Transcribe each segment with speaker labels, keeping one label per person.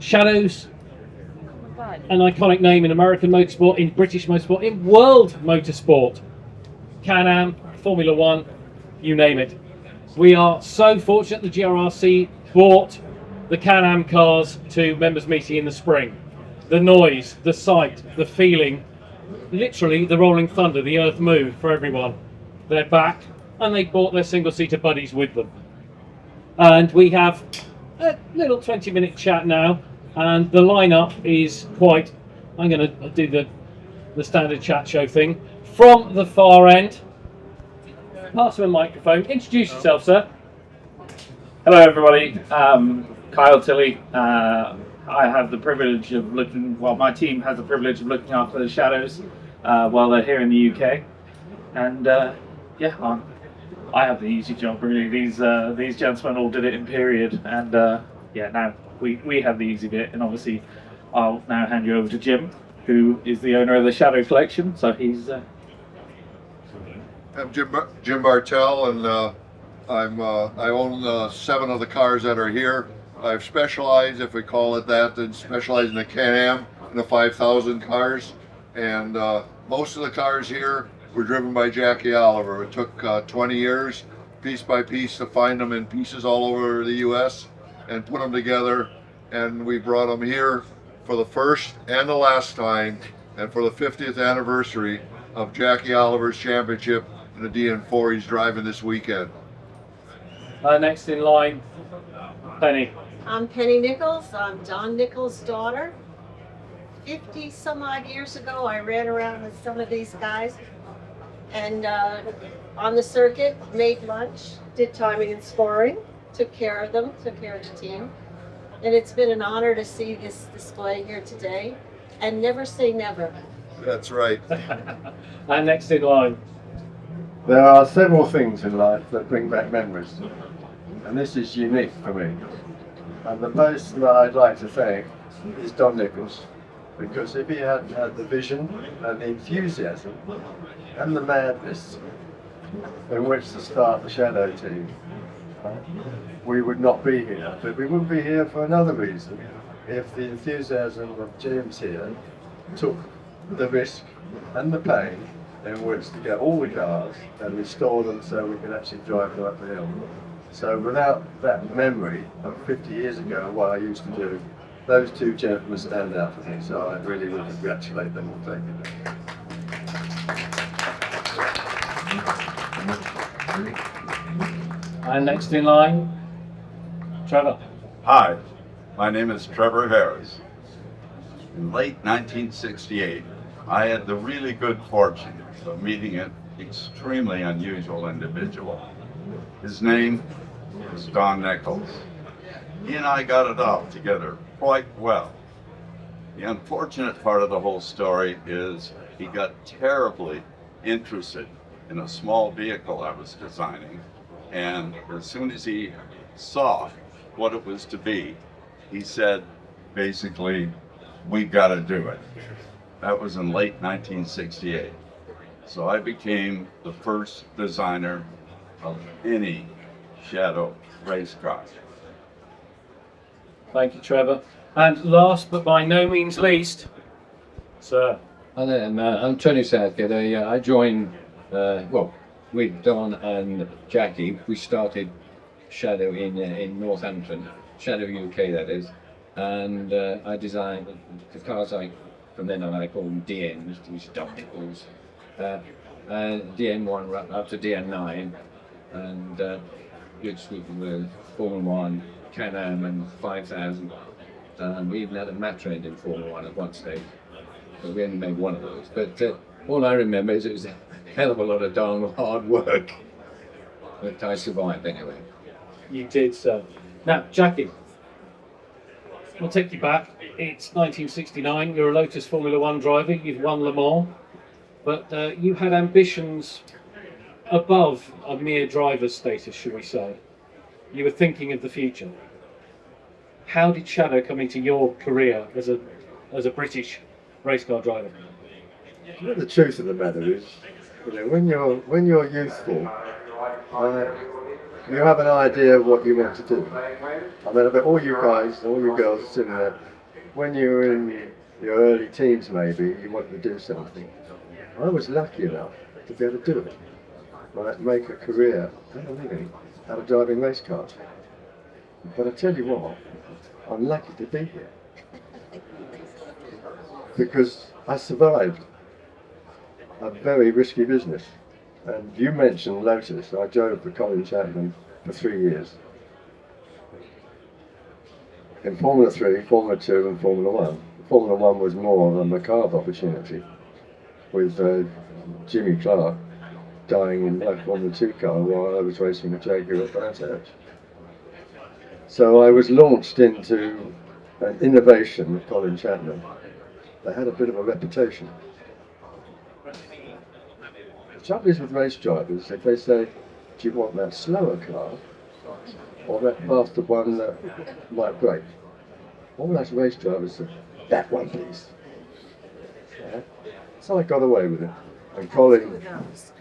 Speaker 1: Shadow's an iconic name in American motorsport, in British motorsport, in world motorsport. Can-Am, Formula One, you name it. We are so fortunate the GRRC brought the Can-Am cars to members meeting in the spring. The noise, the sight, the feeling, literally the rolling thunder, the earth moved for everyone. They're back, and they brought their single-seater buddies with them. And we have a little 20-minute chat now, and the lineup is quite. I'm going to do the standard chat show thing from the far end. Pass him a microphone. Introduce yourself, sir.
Speaker 2: Hello, everybody. Kyle Tilley. I have the privilege of looking. Well, my team has the privilege of looking after the Shadows while they're here in the UK, and yeah, I have the easy job really. These gentlemen all did it in period, and yeah, now we have the easy bit, and obviously I'll now hand you over to Jim, who is the owner of the Shadow collection. So he's.
Speaker 3: I'm Jim Bartell, and I own 7 of the cars that are here. I've specialized, if we call it that, in specializing in the Can-Am and the 5,000 cars, and most of the cars here were driven by Jackie Oliver. It took 20 years, piece by piece, to find them in pieces all over the U.S. and put them together, and we brought them here for the first and the last time, and for the 50th anniversary of Jackie Oliver's championship in the DN4 he's driving this weekend.
Speaker 1: Next in line, Penny.
Speaker 4: I'm Penny Nichols. I'm Don Nichols' daughter. 50 some odd years ago, I ran around with some of these guys, and on the circuit, made lunch, did timing and scoring, took care of them, took care of the team. And it's been an honor to see this display here today, and never say never.
Speaker 3: That's right.
Speaker 1: And next in line.
Speaker 5: There are several things in life that bring back memories, and this is unique for me. And the person that I'd like to thank is Don Nichols, because if he hadn't had the vision and the enthusiasm and the madness in which to start the Shadow team, we would not be here. But we wouldn't be here for another reason. If the enthusiasm of James here took the risk and the pain in which to get all the cars and restore them so we could actually drive them up the hill. So without that memory of 50 years ago, what I used to do, those 2 gentlemen stand out for me, so I really would congratulate them on taking it.
Speaker 1: And next in line, Trevor.
Speaker 6: Hi, my name is Trevor Harris. In late 1968, I had the really good fortune of meeting an extremely unusual individual. His name was Don Nichols. He and I got it off together quite well. The unfortunate part of the whole story is he got terribly interested in a small vehicle I was designing, and as soon as he saw what it was to be, he said, basically, "We've got to do it." That was in late 1968. So I became the first designer of any Shadow race car.
Speaker 1: Thank you, Trevor. And last but by no means least, sir.
Speaker 7: And then I'm Tony Southgate. I joined, with Don and Jackie. We started Shadow in Northampton, Shadow UK that is, and I designed the cars from then on I call them DNs, which is Don Nichols, DN1 right up to DN9, and which were Formula 1, Can-Am and 5,000. We even had a Matra in Formula 1 at one stage, but we only made one of those. But all I remember is it was a hell of a lot of darn hard work, but I survived anyway.
Speaker 1: You did, sir. Now, Jackie, I'll take you back. It's 1969. You're a Lotus Formula 1 driver. You've won Le Mans, but you had ambitions above a mere driver's status, should we say. You were thinking of the future. How did Shadow come into your career as a British race car driver?
Speaker 5: The truth of the matter is, when you're youthful, you have an idea of what you want to do. I mean, I bet all you guys, all you girls sitting there, when you were in your early teens maybe, you wanted to do something. I was lucky enough to be able to do it. Right, make a career and a living out of driving race cars. But I tell you what, I'm lucky to be here. Because I survived a very risky business. And you mentioned Lotus. I drove for Colin Chapman for 3 years. In Formula 3, Formula 2 and Formula 1. Formula 1 was more of a macabre opportunity with Jimmy Clark dying in my Formula 2 car while I was racing a Jaguar at Vantage. So I was launched into an innovation with Colin Chapman. They had a bit of a reputation. The trouble is with race drivers, if they say, do you want that slower car or that faster one that might break? All those race drivers say, that one please. Yeah. So I got away with it. And Colin,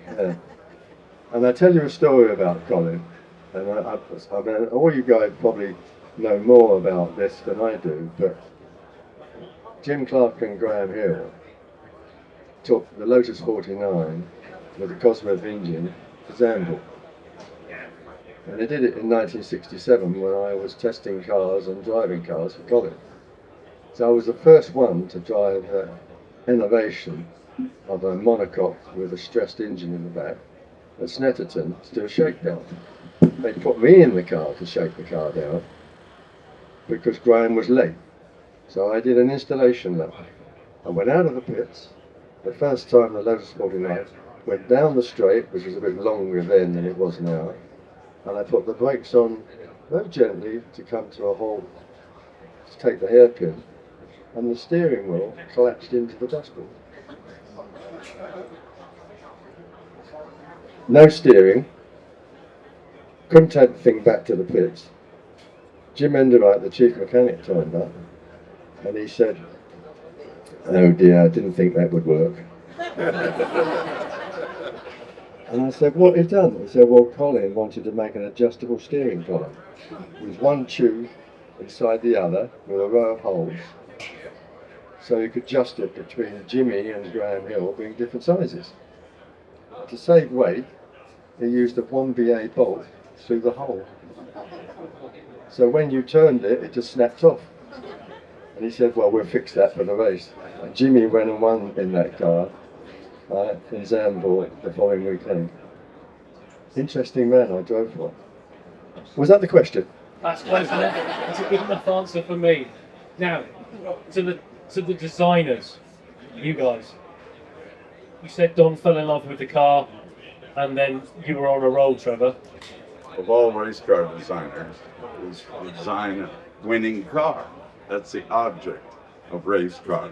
Speaker 5: yeah. And I tell you a story about Colin, and I mean, all you guys probably know more about this than I do, but Jim Clark and Graham Hill took the Lotus 49 with the Cosworth engine to Zandvoort. And they did it in 1967 when I was testing cars and driving cars for Colin. So I was the first one to drive the innovation of a monocoque with a stressed engine in the back at Snetterton to do a shakedown. They put me in the car to shake the car down because Graham was late. So I did an installation lap. I went out of the pits. The first time the Lotus 49 went down the straight, which was a bit longer then than it was now, and I put the brakes on very gently to come to a halt, to take the hairpin, and the steering wheel collapsed into the dashboard. No steering, couldn't take the thing back to the pits. Jim Enderwright, the chief mechanic, turned up, and he said, oh dear, I didn't think that would work. And I said, what have you done? He said, well, Colin wanted to make an adjustable steering column with one tube inside the other with a row of holes, so you could adjust it between Jimmy and Graham Hill being different sizes. To save weight, he used a 1BA bolt through the hole. So when you turned it, it just snapped off. And he said, well, we'll fix that for the race. And Jimmy went and won in that car in Zandvoort the following weekend. Interesting man I drove for. Was that the question?
Speaker 1: That's close enough. That's a good enough answer for me. Now, to the designers, you guys. You said Don fell in love with the car, and then you were on a roll, Trevor.
Speaker 6: Of all race car designers, is to design a winning car. That's the object of race car.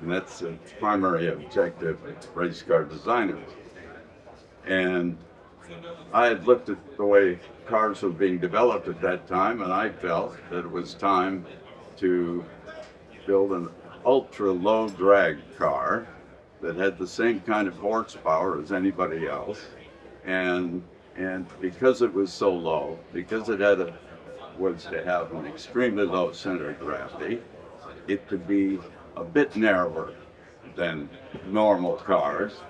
Speaker 6: And that's the primary objective of race car designers. And I had looked at the way cars were being developed at that time, and I felt that it was time to build an ultra low drag car that had the same kind of horsepower as anybody else. And because it was so low, because it was to have an extremely low center of gravity, it could be a bit narrower than normal cars.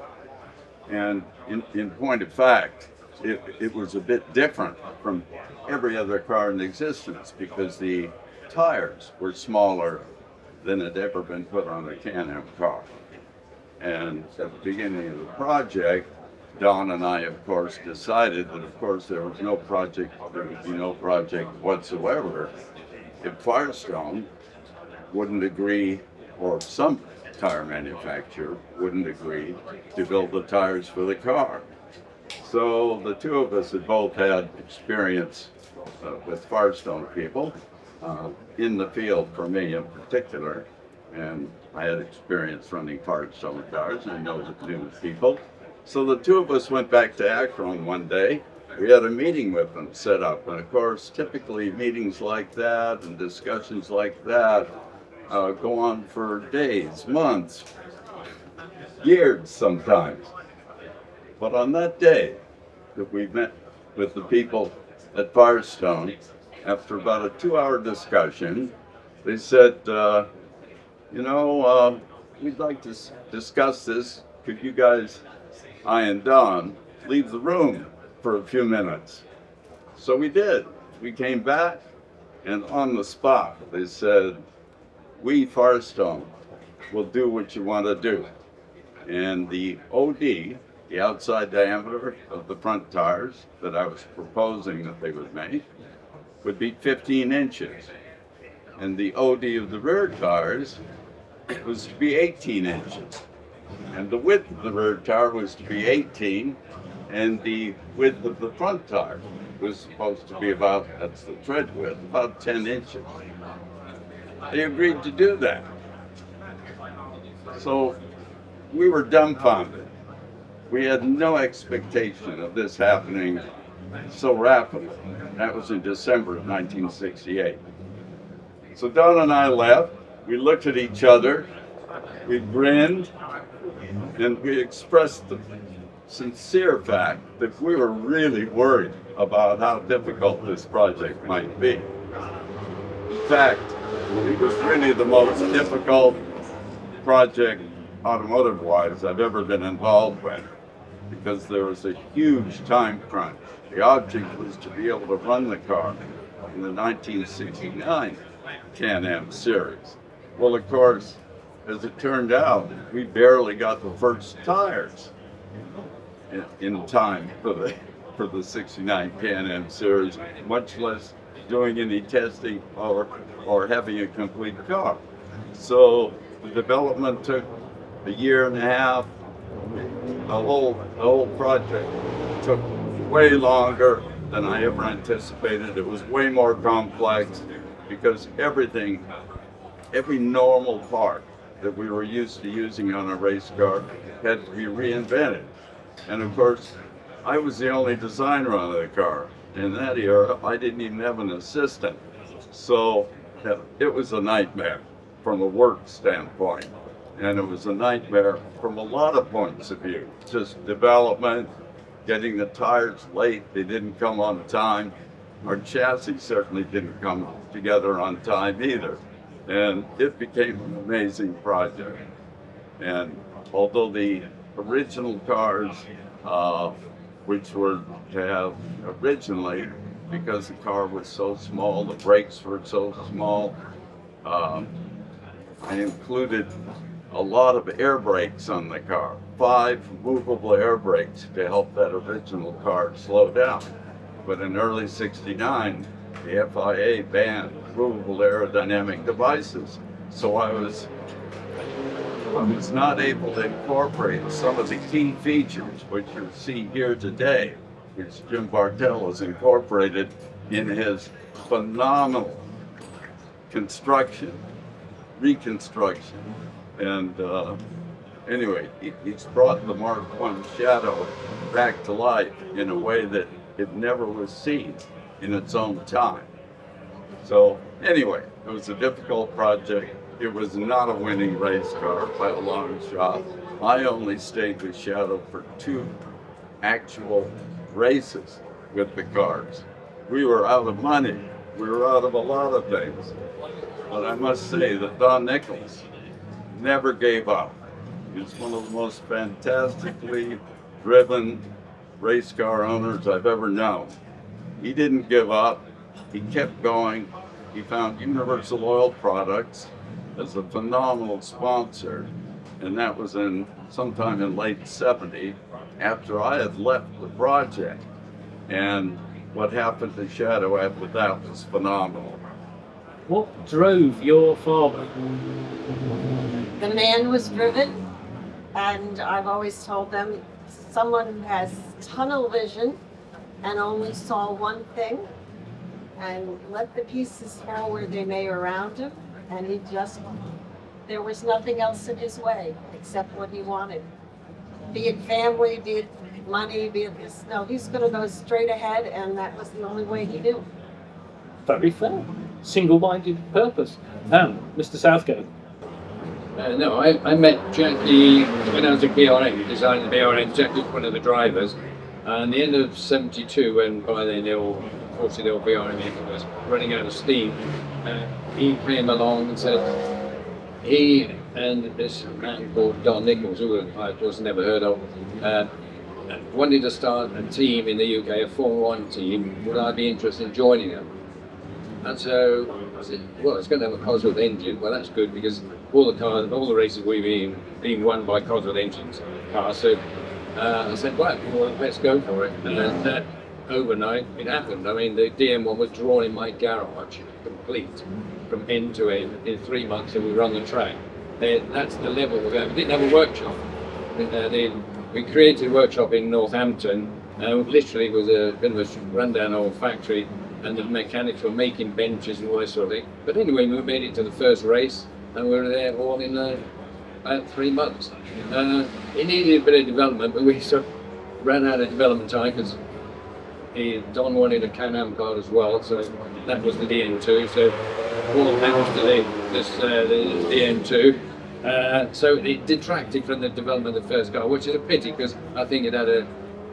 Speaker 6: And in point of fact, it was a bit different from every other car in existence because the tires were smaller than had ever been put on a Can-Am car. And at the beginning of the project, Don and I, of course, decided that, of course, there would be no project whatsoever if Firestone wouldn't agree, or some tire manufacturer wouldn't agree to build the tires for the car. So the two of us had both had experience with Firestone people in the field, for me in particular, and I had experience running Firestone cars, and I know the new people. So the two of us went back to Akron one day. We had a meeting with them set up, and of course, typically meetings like that and discussions like that go on for days, months, years sometimes. But on that day that we met with the people at Firestone, after about a 2-hour discussion, they said, we'd like to discuss this. Could you guys, I and Don, leave the room for a few minutes? So we did. We came back, and on the spot, they said, we, Firestone, will do what you want to do. And the OD, the outside diameter of the front tires that I was proposing that they would make, would be 15 inches. And the OD of the rear tires was to be 18 inches. And the width of the rear tire was to be 18, and the width of the front tire was supposed to be about, that's the tread width, about 10 inches. They agreed to do that. So we were dumbfounded. We had no expectation of this happening so rapidly. That was in December of 1968. So Don and I left. We looked at each other. We grinned, and we expressed the sincere fact that we were really worried about how difficult this project might be. In fact, it was really the most difficult project automotive-wise I've ever been involved with, because there was a huge time crunch. The object was to be able to run the car in the 1969 Can-Am series. Well, of course, as it turned out, we barely got the first tires in time for the 69 Can-Am series, much less doing any testing or having a complete car. So the development took a year and a half. The whole project took way longer than I ever anticipated. It was way more complex because every normal part that we were used to using on a race car had to be reinvented. And of course, I was the only designer on the car. In that era, I didn't even have an assistant. So it was a nightmare from a work standpoint. And it was a nightmare from a lot of points of view. Just development, getting the tires late, they didn't come on time. Our chassis certainly didn't come together on time either. And it became an amazing project. And although the original cars, which were to have originally, because the car was so small, the brakes were so small, I included a lot of air brakes on the car, 5 movable air brakes to help that original car slow down. But in early '69, the FIA banned movable aerodynamic devices. So I was not able to incorporate some of the key features which you see here today, which Jim Bartell has incorporated in his phenomenal reconstruction. And anyway, he's brought the Mark I Shadow back to life in a way that it never was seen in its own time. So anyway, it was a difficult project. It was not a winning race car by a long shot. I only stayed with Shadow for 2 actual races with the cars. We were out of money. We were out of a lot of things. But I must say that Don Nichols never gave up. He's one of the most fantastically driven race car owners I've ever known. He didn't give up. He kept going. He found Universal Oil Products as a phenomenal sponsor, and that was sometime in late '70, after I had left the project. And what happened to Shadow after that was phenomenal.
Speaker 1: What drove your father?
Speaker 4: The man was driven, and I've always told them, someone who has tunnel vision and only saw one thing, and let the pieces fall where they may around him, and there was nothing else in his way except what he wanted. Be it family, be it money, be it this. No, he's going to go straight ahead, and that was the only way he knew.
Speaker 1: Very fair. Single-minded purpose. And Mr. Southgate.
Speaker 7: No, I met Jackie when I was a BRN, designing the BRN. Jack was one of the drivers. And the end of '72, when by then they all unfortunately the VRM engine was running out of steam. He came along and said he and this man called Don Nichols, who I of course never heard of, wanted to start a team in the UK, a Formula 1 team. Would I be interested in joining them? And so I said, well, it's going to have a Cosworth engine. Well, that's good because all the cars, all the races we've been won by Cosworth engines cars. So I said, right, well, let's go for it. And then overnight, it happened. I mean, the DN1 was drawn in my garage, complete, from end to end, in 3 months, and we were on the track. That's the level we're going. We didn't have a workshop. We created a workshop in Northampton. Literally, it was a bit of a rundown old factory, and the mechanics were making benches and all this sort of thing. But anyway, we made it to the first race, and we were there all in about 3 months. It needed a bit of development, but we sort of ran out of development time because Don wanted a Can-Am car as well, so that was the DN2. So all hands to the DN2. So it detracted from the development of the first car, which is a pity because I think it had a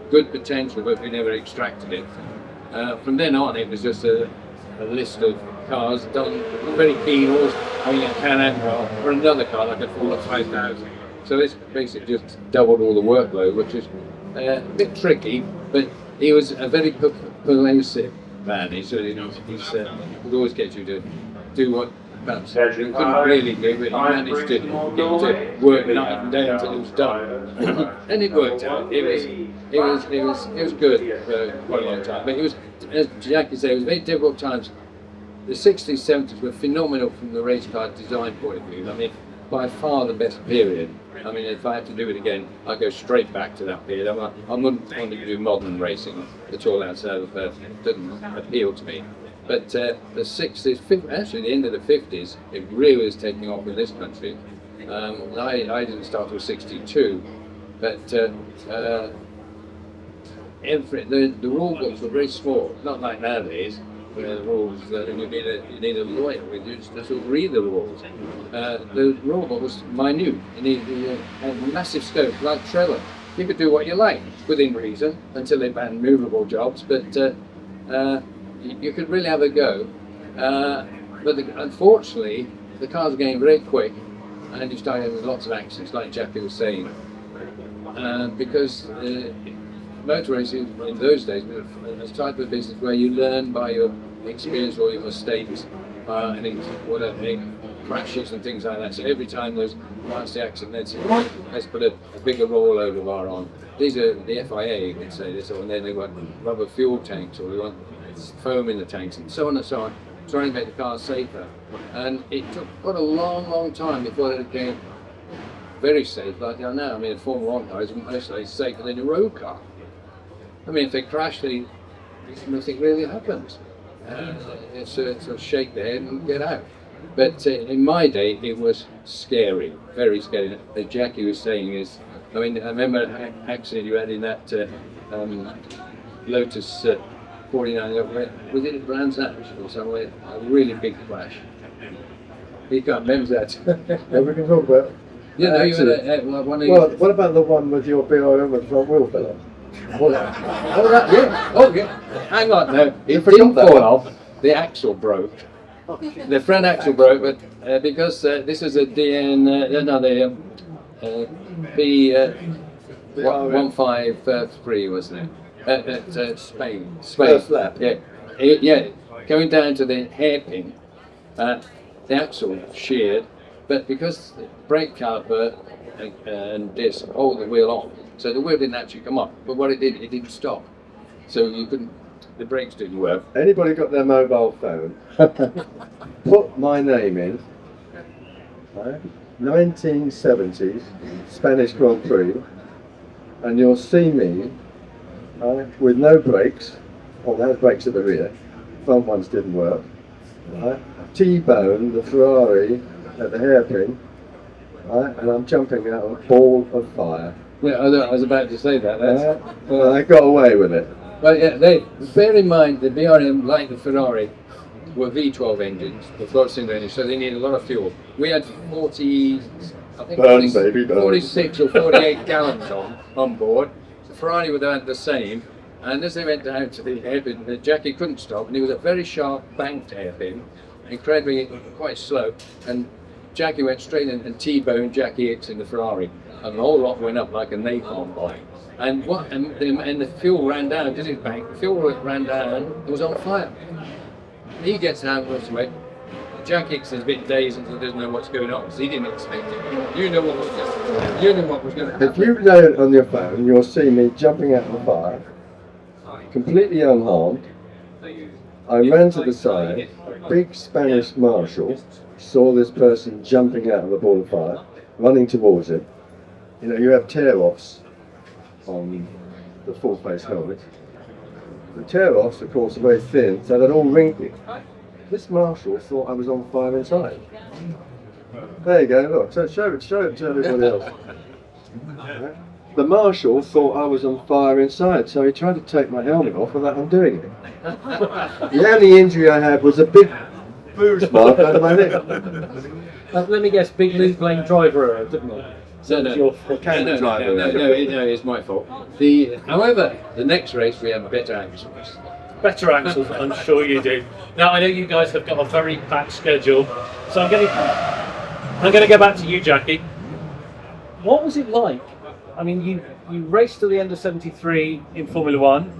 Speaker 7: good potential, but we never extracted it. From then on, it was just a list of cars. Don was very keen, always having a Can-Am car or another car like a Ford 5000. So this basically just doubled all the workload, which is a bit tricky, but he was a very pervasive man. He would always get you to do what perhaps you couldn't really do, but he managed to get you to work night and day until it was done. And it worked out. It was good for quite a long time. But it was, as Jackie said, it was very difficult times. The 60s, 70s were phenomenal from the race car design point of view. I mean, by far the best period. I mean, if I had to do it again, I'd go straight back to that period. I wouldn't want to do modern racing at all outside of that. It doesn't appeal to me. But the 60s, actually the end of the 50s, it really was taking off in this country. I didn't start till 62, but the rule books were very small, not like nowadays, where the rules, you need a lawyer with you to sort of read the rules. The rule book was minute. You needed a massive scope, like Trevor. You could do what you like, within reason, until they banned movable jobs, but you could really have a go. But unfortunately, the cars are getting very quick, and you start having lots of accidents, like Jackie was saying. Because motor racing in those days was a type of business where you learn by your experience or your mistakes, and crashes and things like that. So every time there's nasty accident, let's put a bigger rollover bar on. These are the FIA, you can say this, and then they want rubber fuel tanks, or we want foam in the tanks, and so on, trying to make the cars safer. And it took quite a long time before it became very safe like they are now. I mean, a Formula 1 car is mostly safer than a road car. I mean, if they crash, nothing really happens. It's sort of shake their head and get out. But in my day, it was scary, very scary. As Jackie was saying, I remember an accident you had in that Lotus 49, was it at Brands Hatch or somewhere? A really big crash. He can't remember that.
Speaker 5: Yeah, we can talk about.
Speaker 7: You know, you had one of
Speaker 5: Well, what about the one with your BRM and front wheel fell off?
Speaker 7: Oh yeah. Hang on, no, it didn't fall off. The axle broke. The front axle broke, but because this is a B153, wasn't it? At Spain.
Speaker 5: First lap.
Speaker 7: Yeah. Going down to the hairpin, the axle sheared, but because the brake caliper and disc hold the wheel on, so the wheel didn't actually come off. But what it didn't stop. So you couldn't. The brakes didn't work.
Speaker 5: Anybody got their mobile phone? Put my name in. Right? 1970s Spanish Grand Prix, and you'll see me with no brakes. Well, there's brakes at the rear. Front ones didn't work. Right? T-bone the Ferrari at the hairpin, right? And I'm jumping out of a ball of fire.
Speaker 7: Yeah, I was about to say that.
Speaker 5: Well, I got away with it.
Speaker 7: Well, yeah, bear in mind the BRM, like the Ferrari, were V12 engines, the 4-cylinder engines, so they need a lot of fuel. We had 46 or 48 gallons on board. The Ferrari would have had the same, And as they went down to the hairpin, Jackie couldn't stop, and it was a very sharp banked hairpin, incredibly quite slow. And Jackie went straight in and T-boned Jackie Hicks in the Ferrari, and the whole lot went up like a napalm bomb. And the fuel ran down because his bank. The fuel ran down. It was on fire. He gets out of the way. Jack Hicks is a bit dazed and doesn't know what's going on because he didn't expect it. You know what was going to happen.
Speaker 5: If you know it on your phone, you'll see me jumping out of the fire, completely unharmed. I ran to the side. A big Spanish marshal saw this person jumping out of the ball of fire, running towards him. You know, you have tear-offs on the full-face helmet. The tear-offs, of course, are very thin, so they're all wrinkled. This marshal thought I was on fire inside. There you go, look, so show it to everybody else. The marshal thought I was on fire inside, so he tried to take my helmet off without undoing it. The only injury I had was a big bruise mark under my neck.
Speaker 1: Let me guess, big Luke Lane driver error, didn't it?
Speaker 7: So no, it's my fault. However, the next race we have better axles.
Speaker 1: Better axles, I'm sure you do. Now I know you guys have got a very packed schedule, so I'm going to go back to you, Jackie. What was it like? I mean, you raced to the end of '73 in Formula One.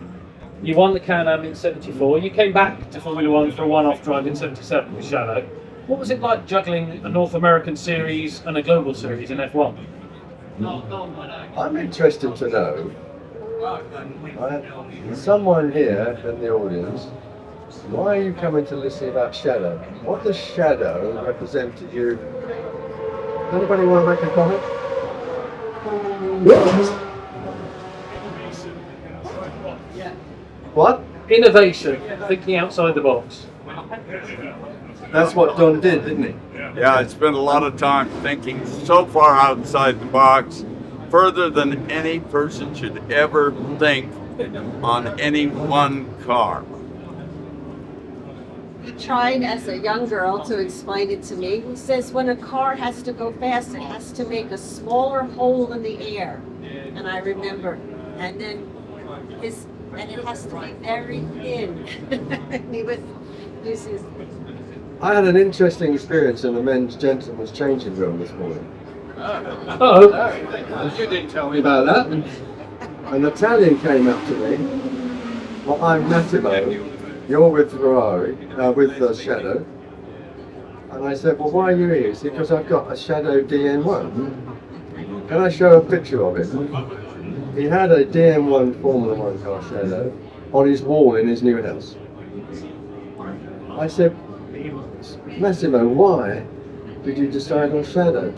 Speaker 1: You won the Can-Am in '74. You came back to Formula One for a one-off drive in '77 with Shadow. What was it like juggling a North American series and a global series in F1?
Speaker 5: I'm interested to know, someone here in the audience, why are you coming to listen about Shadow? What does Shadow represent to you? Does anybody want to make a comment? What?
Speaker 1: Innovation, thinking outside the box.
Speaker 5: That's what Don did, didn't he?
Speaker 6: Yeah, I spent a lot of time thinking so far outside the box, further than any person should ever think on any one car.
Speaker 4: He tried as a young girl to explain it to me. He says when a car has to go fast, it has to make a smaller hole in the air. And I remember, and then it has to be very thin. And he was using.
Speaker 5: I had an interesting experience in the men's gentlemen's changing room this morning.
Speaker 7: Oh, you didn't tell me about that.
Speaker 5: An Italian came up to me. Well, I'm Massimo. You're with Ferrari, with Shadow. And I said, well, why are you here? He said, because I've got a Shadow DN4. Can I show a picture of it? He had a DN1 Formula 1 car Shadow on his wall in his new house. I said, Massimo, why did you decide on Shadow?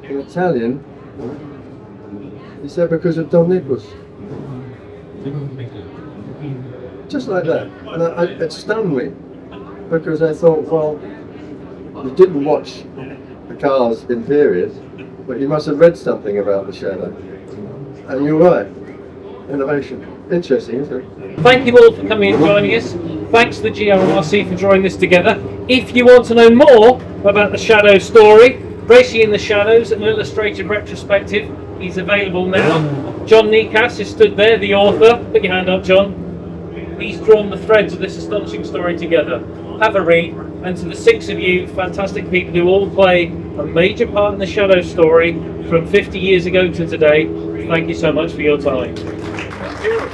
Speaker 5: In Italian, he said, because of Don Nichols. Just like that. And it stunned me, because I thought, well, you didn't watch the cars in period, but you must have read something about the Shadow. And you're right. Innovation. Interesting, isn't it?
Speaker 1: Thank you all for coming and joining us. Thanks to the GRMRC for drawing this together. If you want to know more about the Shadow story, Racing in the Shadows, an illustrated retrospective, is available now. John Nichols is stood there, the author. Put your hand up, John. He's drawn the threads of this astonishing story together. Have a read. And to the 6 of you, fantastic people who all play a major part in the Shadow story from 50 years ago to today, thank you so much for your time.
Speaker 6: Thank you.